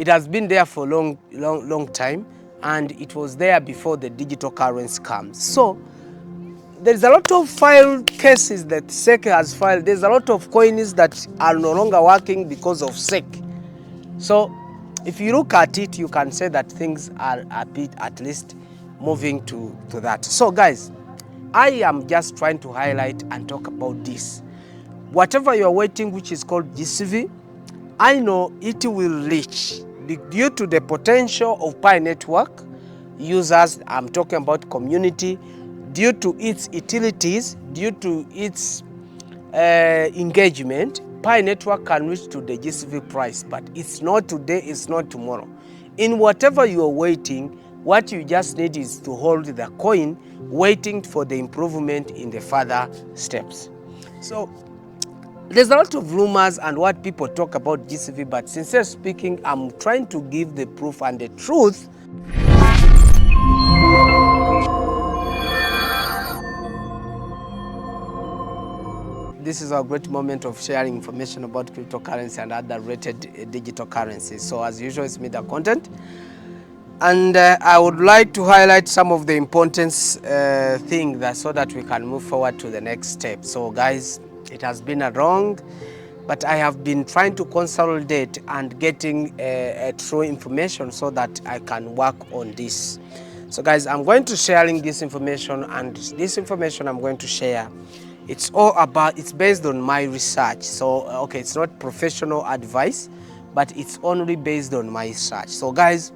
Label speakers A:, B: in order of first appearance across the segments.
A: It has been there for a long time, and it was there before the digital currency comes. So there's a lot of filed cases that SEC has filed. There's a lot of coins that are no longer working because of SEC. So if you look at it, you can say that things are a bit at least moving to that. So guys, I am just trying to highlight and talk about this. Whatever you're waiting, which is called GCV, I know it will reach due to the potential of Pi network users. I'm talking about community, due to its utilities, due to its engagement. Pi network can reach to the GCV price, but it's not today, it's not tomorrow. In whatever you are waiting, what you just need is to hold the coin, waiting for the improvement in the further steps. So there's a lot of rumors and what people talk about GCV, but sincerely speaking, I'm trying to give the proof and the truth. This is our great moment of sharing information about cryptocurrency and other related digital currencies. So as usual, it's media content. And I would like to highlight some of the importance things so that we can move forward to the next step. So guys, it has been a long, but I have been trying to consolidate and getting true information so that I can work on this. So guys, I'm going to sharing this information, and this information I'm going to share, it's based on my research. So okay, it's not professional advice, but it's only based on my research. So guys,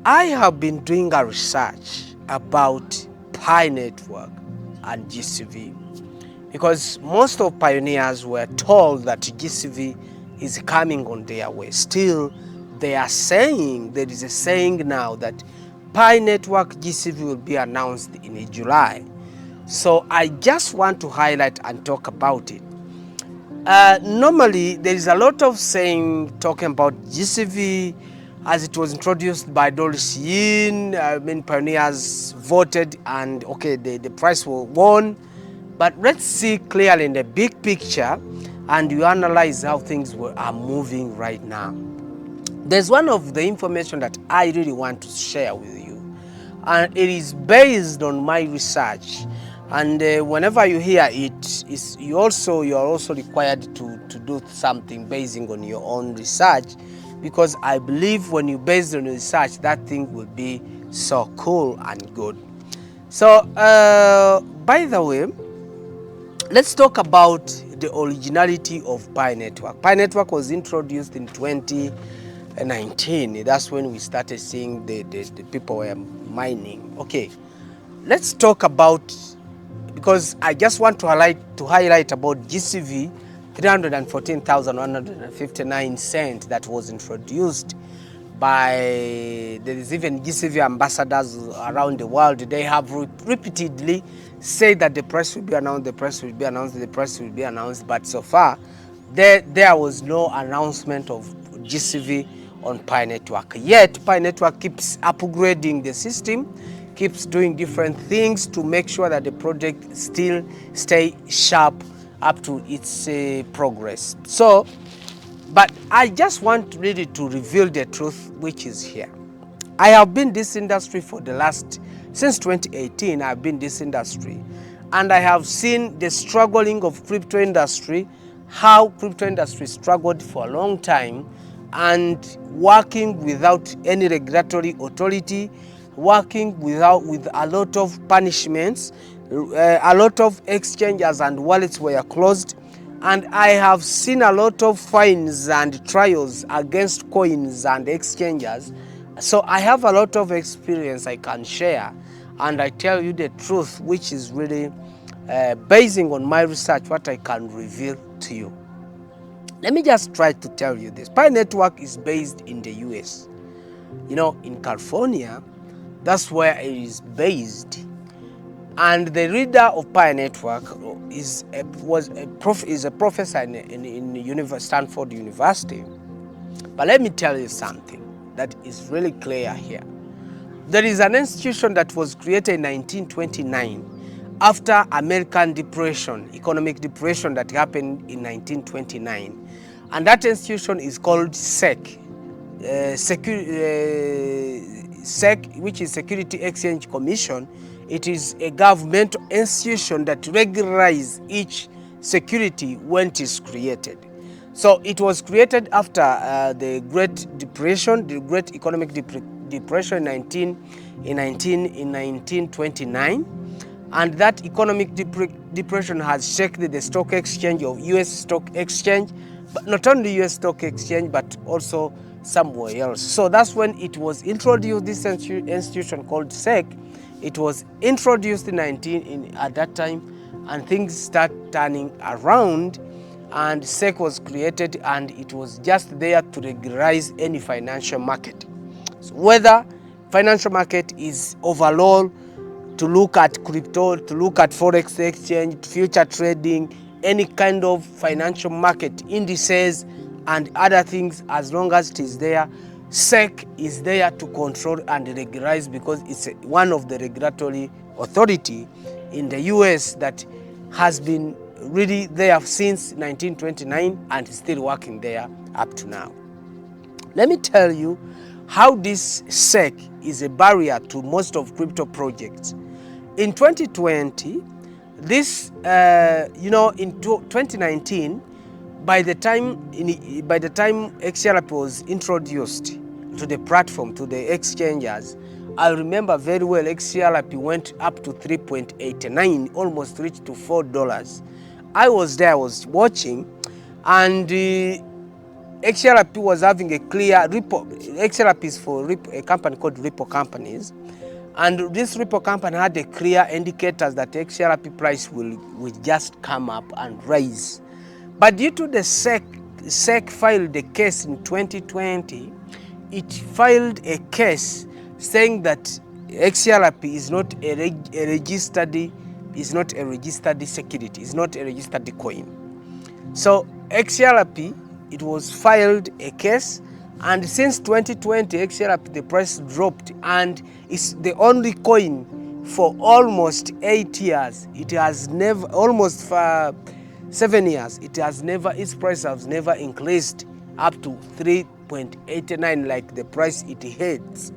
A: I have been doing a research about Pi network and GCV, because most of pioneers were told that GCV is coming on their way. Still, they are saying, there is a saying now that Pi network GCV will be announced in July. So I just want to highlight and talk about it. Normally, there is a lot of saying talking about GCV as it was introduced by Doris Yin. Pioneers voted, and okay, the price was won. But let's see clearly in the big picture, and you analyze how things are moving right now. There's one of the information that I really want to share with you, and it is based on my research. And whenever you hear it, you are also required to do something based on your own research, because I believe when you base on research, that thing will be so cool and good. So by the way, let's talk about the originality of Pi network. Pi network was introduced in 2019. That's when we started seeing the people were mining. Okay, let's talk about, because I just want to highlight about GCV 314,159 cents that was introduced by, there is even GCV ambassadors around the world. They have repeatedly said that the price will be announced, the price will be announced, the price will be announced, but so far there was no announcement of GCV on Pi network. Yet Pi network keeps upgrading the system, keeps doing different things to make sure that the project still stay sharp up to its progress. So, but I just want really to reveal the truth which is here. I have been in this industry for since 2018, I've been in this industry, and I have seen the struggling of crypto industry, how crypto industry struggled for a long time, and working without any regulatory authority, working with a lot of punishments. A lot of exchanges and wallets were closed, and I have seen a lot of fines and trials against coins and exchanges. So I have a lot of experience I can share, and I tell you the truth, which is really basing on my research, what I can reveal to you. Let me just try to tell you this. Pi network is based in the US. You know, in California, that's where it is based. And the leader of Pi network is a professor in Stanford University. But let me tell you something that is really clear here. There is an institution that was created in 1929 after American depression, economic depression that happened in 1929. And that institution is called SEC. SEC, which is Security Exchange Commission. It is a governmental institution that regularizes each security when it is created. So it was created after the Great Depression, the Great Economic Depression in 1929, and that economic depression has shaken the stock exchange of U.S. Stock Exchange, but not only U.S. Stock Exchange, but also somewhere else. So that's when it was introduced, this institution called SEC. It was introduced at that time, and things start turning around, and SEC was created, and it was just there to regularize any financial market. So whether financial market is overall, to look at crypto, to look at forex exchange, future trading, any kind of financial market, indices and other things, as long as it is there, SEC is there to control and regularize, because it's one of the regulatory authority in the US that has been really there since 1929 and still working there up to now. Let me tell you how this SEC is a barrier to most of crypto projects. In 2020, this, in 2019, by the time XRP was introduced to the platform, to the exchanges, I remember very well XRP went up to 3.89, almost reached to $4. I was there, I was watching, and XRP was having a clear repo. XRP is for a company called Repo Companies, and this Repo company had a clear indicators that XRP price will just come up and rise. But due to the SEC filed a case in 2020, it filed a case saying that XRP is not a registered security, is not a registered coin. So XRP, it was filed a case, and since 2020, XRP, the price dropped, and it's the only coin for almost 8 years. It has never, almost for 7 years, its price has never increased up to 3.89 like the price it hits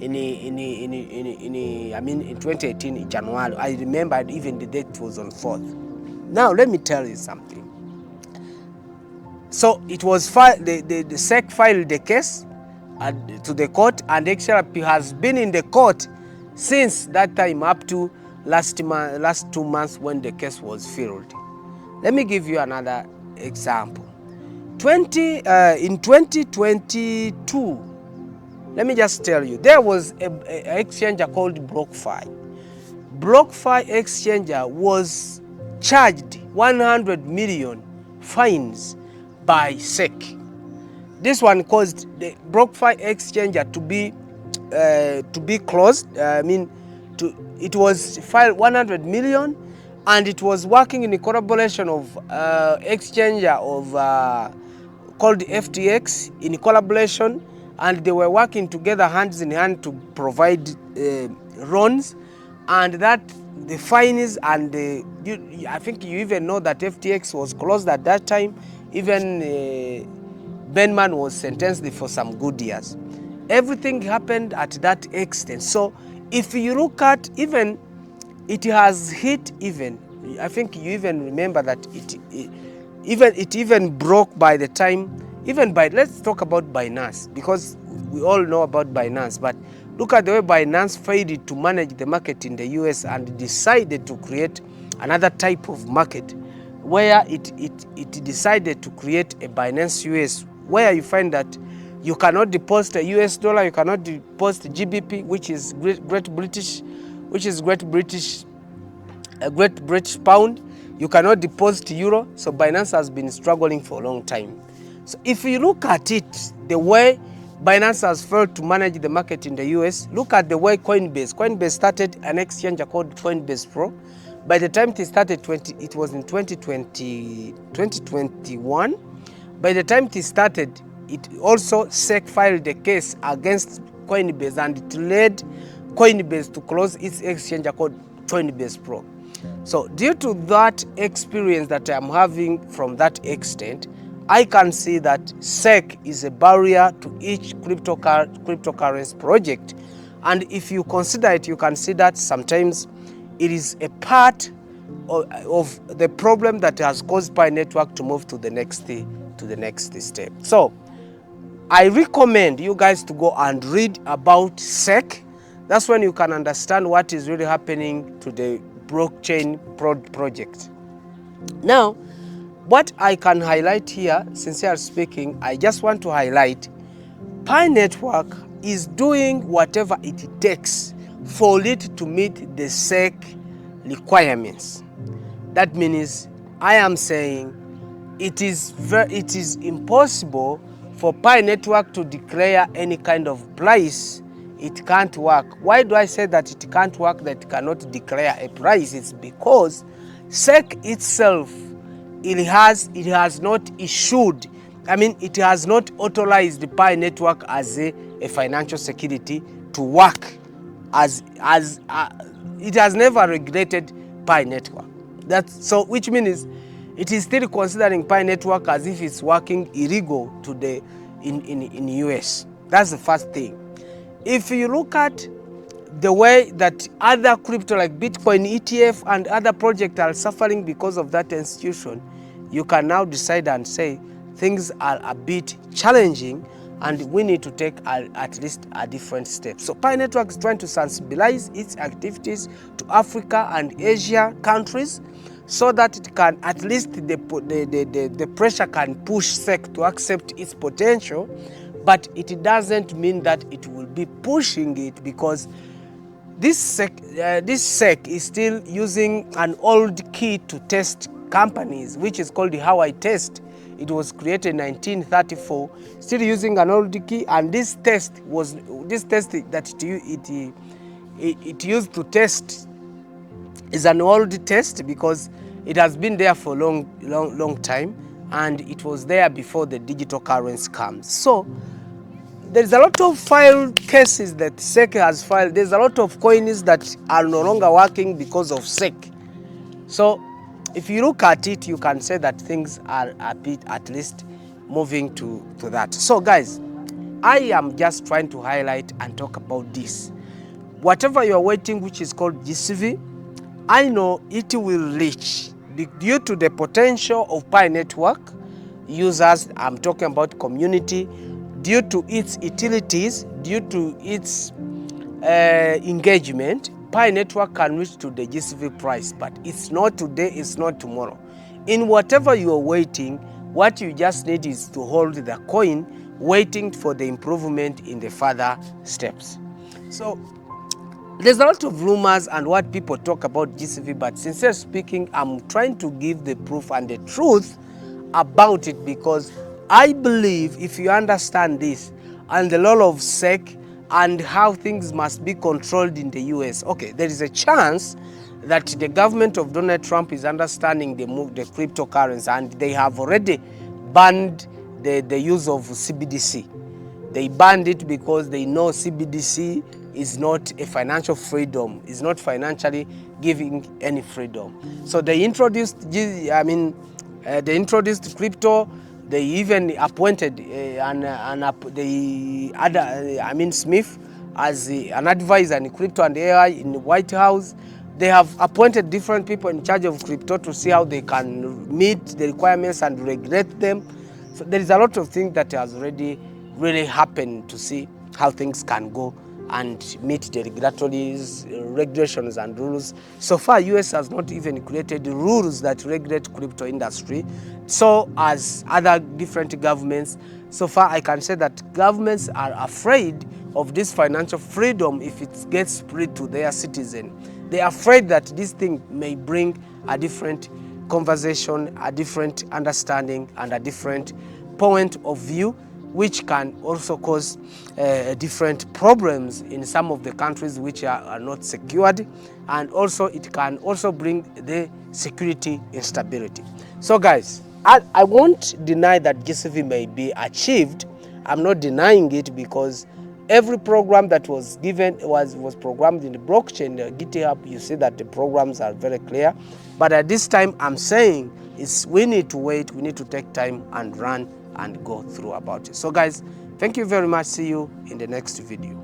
A: in 2018 in January. I remember even the date was on 4th. Now let me tell you something. So it was the SEC filed the case to the court, and XRP has been in the court since that time up to last 2 months when the case was filed. Let me give you another example. In 2022, let me just tell you, there was an exchanger called BlockFi. BlockFi exchanger was charged 100 million fines by SEC. This one caused the BlockFi exchanger to be closed. It was filed 100 million, and it was working in a collaboration of exchanger of called FTX in collaboration, and they were working together hands in hand to provide loans, and that the fines and I think you even know that FTX was closed at that time. Even Benman was sentenced for some good years. Everything happened at that extent. So if you look at, even it has hit, even I think you even remember that it even broke by the time, even by, let's talk about Binance, because we all know about Binance, but look at the way Binance failed to manage the market in the US and decided to create another type of market, where it decided to create a Binance US, where you find that you cannot deposit a US dollar, you cannot deposit GBP, which is Great British pound, you cannot deposit euro. So Binance has been struggling for a long time. So if you look at it, the way Binance has failed to manage the market in the US, look at the way Coinbase started an exchange called Coinbase Pro. By the time it started, it was in 2021. By the time it started, it also SEC filed a case against Coinbase, and it led Coinbase to close its exchange called Coinbase Pro. So due to that experience that I'm having from that extent, I can see that SEC is a barrier to each cryptocurrency project. And if you consider it, you can see that sometimes it is a part of the problem that has caused Pi network to move to the next step. So I recommend you guys to go and read about SEC. That's when you can understand what is really happening to the blockchain project. Now, what I can highlight here, sincerely speaking, I just want to highlight Pi network is doing whatever it takes for it to meet the SEC requirements. That means I am saying it is impossible for Pi network to declare any kind of price. It can't work. Why do I say that it can't work, that it cannot declare a price? It's because SEC itself, it has not issued, it has not authorized the Pi network as a financial security to work as it has never regulated Pi network. Which means it is still considering Pi network as if it's working illegal today in US. That's the first thing. If you look at the way that other crypto like Bitcoin ETF and other projects are suffering because of that institution, you can now decide and say things are a bit challenging and we need to take at least a different step. So Pi network is trying to sensibilize its activities to Africa and Asia countries so that it can, at least the pressure can push SEC to accept its potential, but it doesn't mean that it will be pushing it, because this SEC is still using an old key to test companies, which is called the Hawaii test. It was created in 1934, still using an old key, and this test that it used to test is an old test because it has been there for long time, and it was there before the digital currency comes. So there's a lot of filed cases that SEC has filed. There's a lot of coins that are no longer working because of SEC. So if you look at it, you can say that things are a bit at least moving to that. So guys, I am just trying to highlight and talk about this. Whatever you're waiting, which is called GCV, I know it will reach due to the potential of Pi network users. I'm talking about community, due to its utilities, due to its engagement. Pi network can reach to the GCV price, but it's not today, it's not tomorrow. In whatever you are waiting, what you just need is to hold the coin, waiting for the improvement in the further steps. So there's a lot of rumors and what people talk about GCV, but sincerely speaking, I'm trying to give the proof and the truth about it, because I believe if you understand this and the law of SEC and how things must be controlled in the US, okay, there is a chance that the government of Donald Trump is understanding the cryptocurrency, and they have already banned the use of CBDC. They banned it because they know CBDC is not a financial freedom, is not financially giving any freedom. So they introduced, crypto. They even appointed Smith as an advisor in crypto and AI in the White House. They have appointed different people in charge of crypto to see how they can meet the requirements and regulate them. So there is a lot of things that has already really happened to see how things can go and meet the regulations and rules. So far, US has not even created rules that regulate crypto industry. So as other different governments, so far I can say that governments are afraid of this financial freedom if it gets spread to their citizens. They are afraid that this thing may bring a different conversation, a different understanding, and a different point of view, which can also cause different problems in some of the countries which are not secured, and also it can also bring the security instability. So guys, I won't deny that GCV may be achieved. I'm not denying it, because every program that was given was programmed in the blockchain, GitHub. You see that the programs are very clear. But at this time, I'm saying is we need to wait, we need to take time and run and go through about it. So guys, thank you very much. See you in the next video.